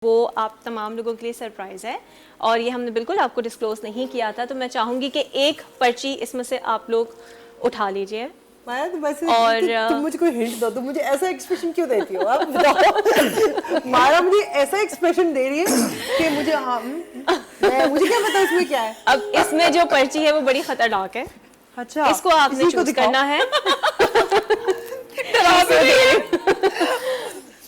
वो आप तमाम लोगों के लिए सरप्राइज़ है और ये हमने बिल्कुल आपको डिस्क्लोज नहीं किया था। तो मैं चाहूँगी कि एक पर्ची इसमें से आप लोग उठा लीजिए। माया तो बस और तुम मुझे कोई हिंट दो, तुम मुझे ऐसा एक्सप्रेशन क्यों देती हो आप बताओ। माया मुझे ऐसा एक्सप्रेशन दे रही है कि मुझे मुझे क्या पता इसमें क्या है। अब इसमें जो पर्ची है वो बड़ी खतरनाक है। अच्छा, इसको आपने चूज करना है।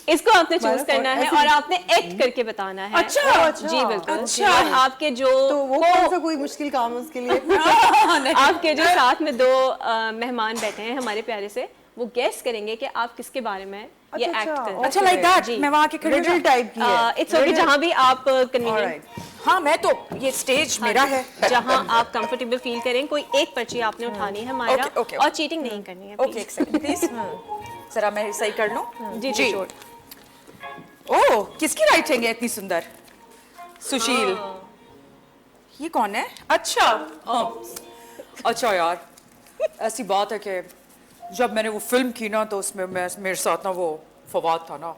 इसको आपने चूज करना है और आपने एक्ट करके बताना है। अच्छा जी बिल्कुल। अच्छा। और आपके जो तो वो कौन सा कोई मुश्किल काम है उसके लिए। आपके जो साथ में दो मेहमान बैठे हैं हमारे प्यारे से, वो गेस करेंगे कि आप किसके बारे में ये एक्ट कर। अच्छा लाइक दैट मैं वहां के खड़ी रिडल टाइप की है। इट्स ओके, जहां भी आप कन्वीनियंट, हाँ मैं तो ये स्टेज मेरा है जहां आप कंफर्टेबल फील करें। कोई एक पर्ची आपने उठानी है मायरा, Okay. और चीटिंग नहीं करनी है। ओके एक सेकंड प्लीज जरा मैं सही कर लूं। जी जी श्योर। ओह किसकी राइटिंग है इतनी सुंदर। सुशील ये कौन है। अच्छा अच्छा यार ऐसी बात है कि जब मैंने वो फिल्म की ना तो उसमें मेरे साथ ना वो फवाद था ना,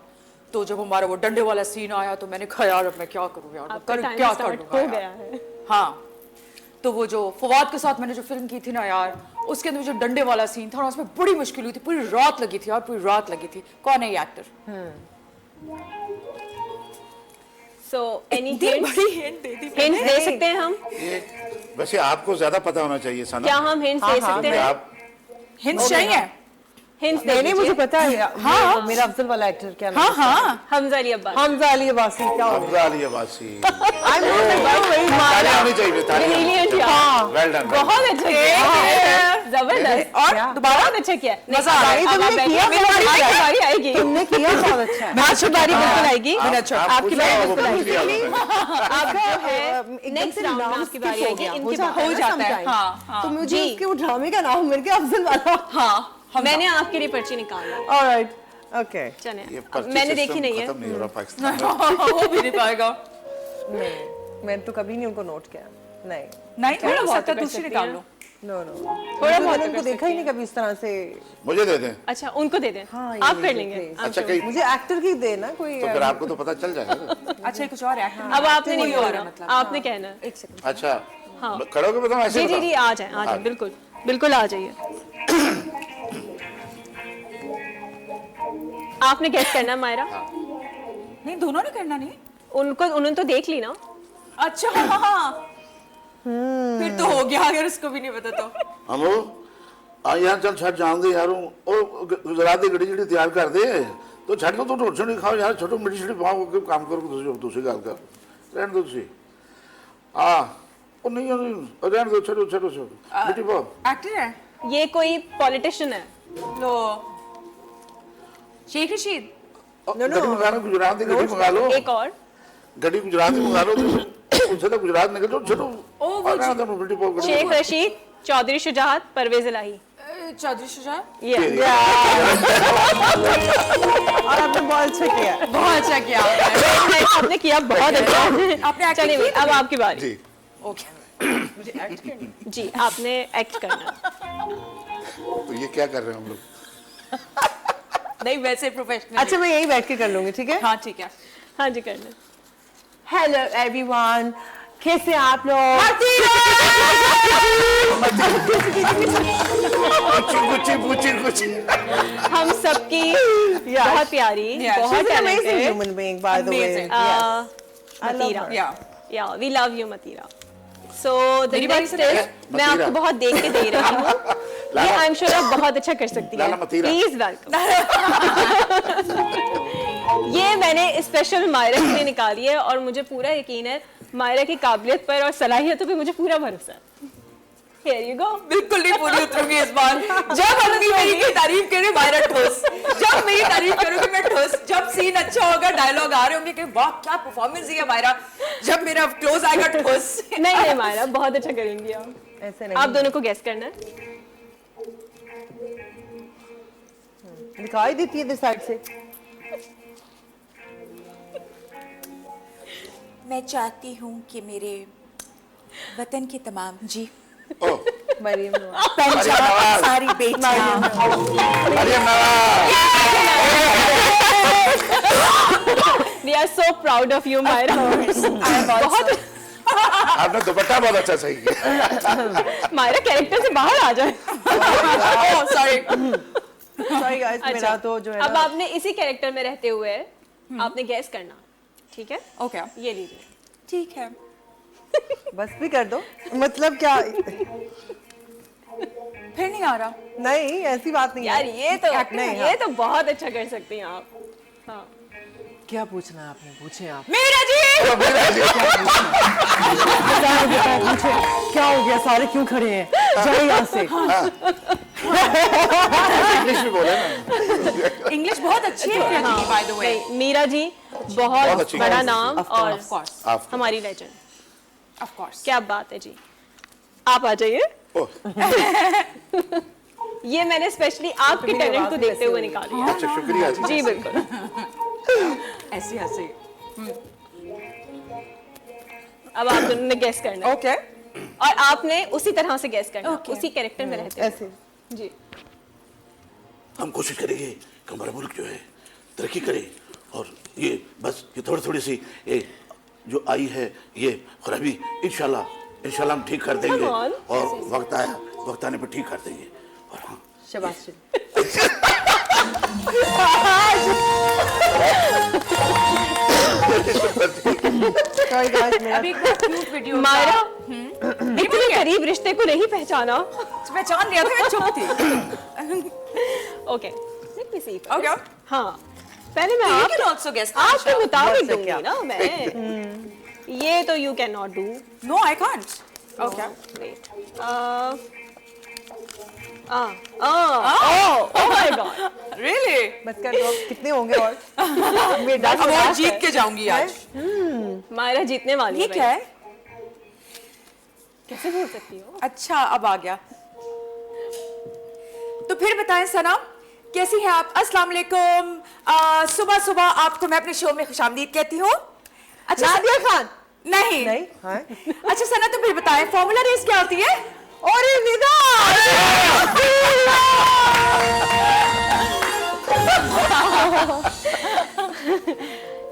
तो जब हमारा वो डंडे वाला सीन आया तो मैंने कहा यार अब मैं क्या करूँ यार, क्या कर लूँगा हो गया है। हाँ तो वो जो फवाद के साथ मैंने जो फिल्म की थी ना यार, उसके अंदर जो डंडे वाला सीन था ना उसमें बड़ी मुश्किल हुई थी, पूरी रात लगी थी यार, पूरी रात लगी थी। कौन है ये एक्टर। सो एनी बड़ी हिंट दे दी हिंट्स दे सकते हैं हम। वैसे आपको ज्यादा पता होना चाहिए सना। क्या हम हिंट्स दे सकते हैं? आप हिंट्स चाहिए। हिंट्स नहीं मुझे पता है। हाँ मेरा अफजल वाला एक्टर क्या नाम है। हाँ हमजा अली अब्बास। हमजा अली अब्बासी क्या हो हमजा अली अब्बासी। आई एम तालियां होनी चाहिए, तालियां। Brilliant यार। Well done. बहुत अच्छा किया, जबरदस्त। और दोबारा बहुत अच्छा किया। मजा आ रहा है। अब आप बैठिए, मेरी बारी आएगी। तुमने किया बहुत अच्छा है। आपकी बारी बिल्कुल आएगी। आपकी बारी बिल्कुल आएगी। आपका है नेक्स्ट राउंड में आपकी बारी आएगी। इनके हो जाता है। हाँ तो मुझे उसके वो ड्रामे का नाम मिल गया अफजल वाला। हाँ मैंने आपके लिए पर्ची निकाला। Alright okay. चले, ये मैंने देखी नहीं है। खत्म नहीं हो रहा पाकिस्तान में। हो भी नहीं पाएगा। नहीं मैंने तो कभी नहीं उनको नोट किया। नहीं नहीं थोड़ा हो बहुत सकता है कर दूसरी सकती निकाल हैं। लो। नो नो थोड़ा बहुत मैंने उनको देखा ही नहीं कभी इस तरह से। मुझे दे दें। अच्छा उनको दे दें। हाँ, ये आप कर मुझे लेंगे। please। I'm अच्छा sure। कहीं मुझे एक्टर की दे ना कोई। तो फिर आपको तो पता चल जाएगा। अच्छा ये कुछ और है। अब आपने नहीं कोई और है बोलना, मतलब। आपने कहना है। एक सेकंड। अच्छा हाँ। खड़े होकर बताओ ऐसे जी जी बताओ। जी आ जाए बिल्कुल बिल्कुल आ जाइए। आपने गेस करना है मायरा। नहीं दोनों ने करना नहीं। उन्होंने तो देख ली ना। अच्छा हाँ फिर तो हो गया अगर उसको भी नहीं पता तो। हमो आ यार चल छट जान दे यार, ओ गुजरात दी गड़ी जड़ी तैयार कर दे तो छट तो रोटी नहीं खाओ यार, छोटो मिठी छिटी पाओ के काम करो तुसी गल कर रहन दो तुसी। ओ नहीं रहन दो, छोटो छोटो छोटो मिठी पाओ। एक्टर है ये कोई पॉलिटिशियन है। लो शेख रशीद। गड्डी मंगा लो, गुजरात दी गड्डी मंगा लो। एक और गड्डी गुजरात दी मंगा लो, उनसे तो गुजरात निकल जाओ छोटो। ओ वो तो मिठी पाओ। शेख रशीद, चौधरी शुजात, परवेज इलाही। चौधरी शुजा। ये और आपने बहुत अच्छा किया। बहुत अच्छा किया आपने। आपने किया बहुत अच्छा। आपने acting चलिए की? अब आपकी बारी। जी ओके मुझे एक्ट करना। जी आपने एक्ट करना। तो ये क्या कर रहे हैं हम लोग। नहीं वैसे प्रोफेशनल। अच्छा मैं यही बैठ के कर लूंगी ठीक है। हाँ ठीक है। हाँ जी करना। हेलो एवरीवन, कैसे आप लोग। कुछ हम सबकी बहुत प्यारी, Yeah, बहुत amazing talented, human being by the way. Amazing. मतीरा। या Yeah, we love you Matira. So the मेरी बारी next से is मैं आपको बहुत देख के दे रही हूँ। ये आई एम श्योर आप बहुत अच्छा कर सकती लाला हैं। मतीरा। Please welcome. ये मैंने स्पेशल मायरा के लिए निकाली है और मुझे पूरा यकीन है मायरा की काबिलियत पर और सलाहियतों पे मुझे पूरा भरोसा है। Here you go। बिल्कुल नहीं पूरी उतरूंगी इस बार। जब अपनी मेरी की तारीफ करे मायरा ठोस, जब मेरी तारीफ करोगे मैं ठोस, जब सीन अच्छा होगा डायलॉग आ रहे होंगे कि वाह क्या परफॉर्मेंस है मायरा, जब मेरा क्लोज आएगा ठोस। नहीं मायरा बहुत अच्छा करेंगी आप। ऐसे नहीं आप दोनों को गेस करना है। दिखाई देती है साइड से। मैं चाहती हूँ कि मेरे वतन के तमाम जी मरियम पंजाब सारी बेटियां Maryam Nawaz. We are so proud of you Myra. बहुत आपने दुपट्टा बहुत अच्छा सही किया। मायरा कैरेक्टर से बाहर आ जाए। सॉरी सॉरी गाइस, मेरा तो जो है अब ना, आपने इसी कैरेक्टर में रहते हुए आपने गैस करना, ठीक है? ओके ये लीजिए। ठीक है। बस भी कर दो, मतलब क्या? फिर नहीं आ रहा। नहीं, ऐसी बात नहीं यार है। ये तो नहीं, ये तो बहुत अच्छा कर सकती हैं आप। हाँ क्या पूछना है आपने? पूछे आप। मीरा जी पूछे क्या हो गया? सारे क्यों खड़े हैं? जाओ यहाँ से। इंग्लिश में बोले ना। इंग्लिश बहुत अच्छी है बाय द वे। नहीं, मीरा जी बहुत बहुत अच्छी बड़ा बात है। नाम Of और course, आप हमारी लेजेंड। Of course. क्या बात है जी, आप आ जाइए। ओह, ये मैंने स्पेशली आपके मेरी टैलेंट आवाज को भी देखते ऐसी हुए हुई। निकाली है। अच्छा शुक्रिया जी। जी बिल्कुल। ऐसी ऐसी। अब आप दोनों ने गैस करना है। ओके और आपने उसी तरह से गैस करना है, Okay. उसी कैरेक्टर में रहते हुए। ऐसे जी हम कोशिश करेंगे कि हमारा मुल्क जो है तरक्की करे, और ये बस ये थोड़ी थोड़ी सी ये जो आई है ये खराबी इंशाल्लाह हम ठीक कर देंगे, Come on. और वक्त आने पर ठीक कर देंगे। और हाँ, शाबाश। सॉरी गाइस, मेरा अभी क्यूट वीडियो मायरा इतने करीब रिश्ते को नहीं पहचाना। पहचान लिया था, मैं चुप थी। ओके लेट मी सी। ओके हाँ पहले मैं you आप can also guess आपके मुताबिक बस दूंगी क्या? ना मैं। ये तो you can not do. No I can't. Okay wait oh my god. Really बस कर दो। कितने होंगे और? मैं अब डाल और जीत के जाऊंगी आज। मायरा जीतने वाली ये है क्या भाई। है? कैसे बोल सकती हो? अच्छा अब आ गया। तो फिर बताएं सनम, कैसी हैं आप? अस्सलाम वालेकुम। सुबह सुबह आपको मैं अपने शो में खुशामदीद कहती हूँ। अच्छा नादिया खान। नहीं नहीं, हाँ। अच्छा सना, तो फिर बताएं फॉर्मूला रेस क्या होती है? और ये निदा।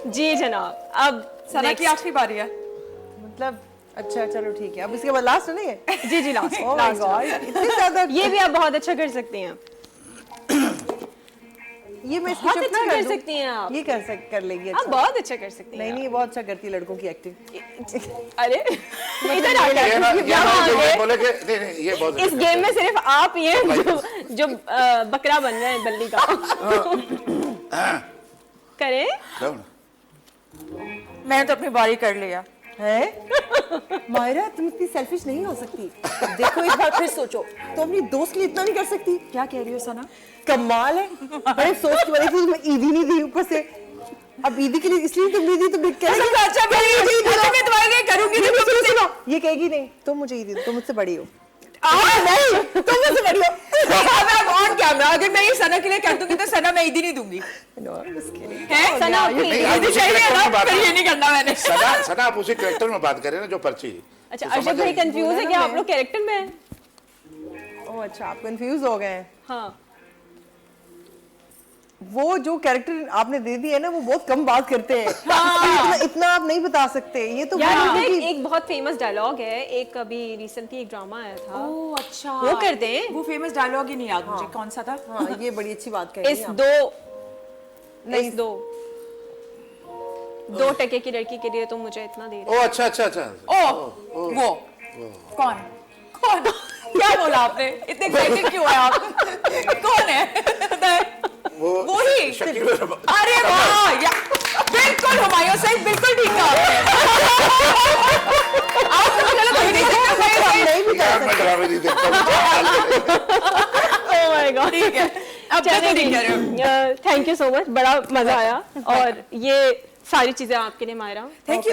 जी जनाब। अब सना की आखिरी बारी है। मतलब अच्छा चलो ठीक है। अब इसके बाद लास्ट नहीं है? जी जी लास्ट ओह माय गॉड, इतने ज्यादा। ये भी आप बहुत अच्छा कर सकती हैं। ये मैं इसको बहुत शिफ्ट अच्छा ना कर दूं? सकती हैं आप। ये कर लेगी। आप अच्छा बहुत अच्छा कर सकती हैं। नहीं नहीं, ये बहुत अच्छा करती है लड़कों की एक्टिंग। अरे इधर आ ये ना गए। ये यहाँ ना आ जो ये गए। बोले कि नहीं ये बहुत इस गेम में सिर्फ आप ये जो बकरा बन रहे हैं बल्ली का। करें? कौन? मैंने तो अपनी बारी कर लिया। है मायरा, तुम इतनी सेल्फिश नहीं हो सकती। देखो एक बार फिर सोचो, तुम अपनी दोस्त के लिए इतना नहीं कर सकती? क्या कह रही हो सना? कमाल है। बड़े सोच की वजह से तुम्हें ईदी नहीं दी ऊपर से। अब ईदी के लिए इसलिए तुम नहीं दी, तुम कहेगी अच्छा मैं तुम्हारे लिए करूंगी। सुनो, ये कहेगी नहीं तुम मुझे ईदी दो, तुम मुझसे बड़ी हो। नहीं, तुम मुझसे बड़ी हो। ऑन कैमरा अगर मैं ये सना के लिए कर दूंगी तो सना मैं ईदी नहीं दूंगी। है सना आपको नहीं, आप ईदी उसी चाहिए character ना, में बात फिर ये करें। नहीं करना मैंने। सना आप उसी कैरेक्टर में बात करें ना जो पर्ची। अच्छा तो अर्शद समझ भाई आएगी। कंफ्यूज है बोला कि ना आप मैं। लोग कैरेक्टर में हैं? ओह अच्छा, आप कंफ्यूज हो गए हैं। हाँ वो जो कैरेक्टर आपने दे दिया है ना, वो बहुत कम बात करते हैं। इतना आप नहीं बता सकते। ये तो यार बहुत मुझे ही- एक बहुत फेमस डायलॉग है, एक अभी रिसेंटली एक ड्रामा आया था। ओह अच्छा वो करते हैं। वो फेमस डायलॉग ही नहीं याद मुझे कौन सा था। हाँ, ये बड़ी अच्छी बात कही इस आप। नहीं दो टके की लड़की के लिए तुम मुझे इतना दे रहे ओ अच्छा। ओ वो कौन क्या बोला आपने? इतने एक्साइटेड क्यों है आप? कौन है? वो ही शकील और- अरे वाह बिल्कुल हुमायूं साहब, बिल्कुल ठीक कहा आपने। आप गलत नहीं हम नहीं भी कर यार मैं ड्रामे नहीं देखता ओह माय गॉड। ठीक है अब मैं तो नहीं कह रही हूँ। थैंक यू सो मच, बड़ा मजा आया। और ये सारी चीजें आपके लिए मायरा। Thank you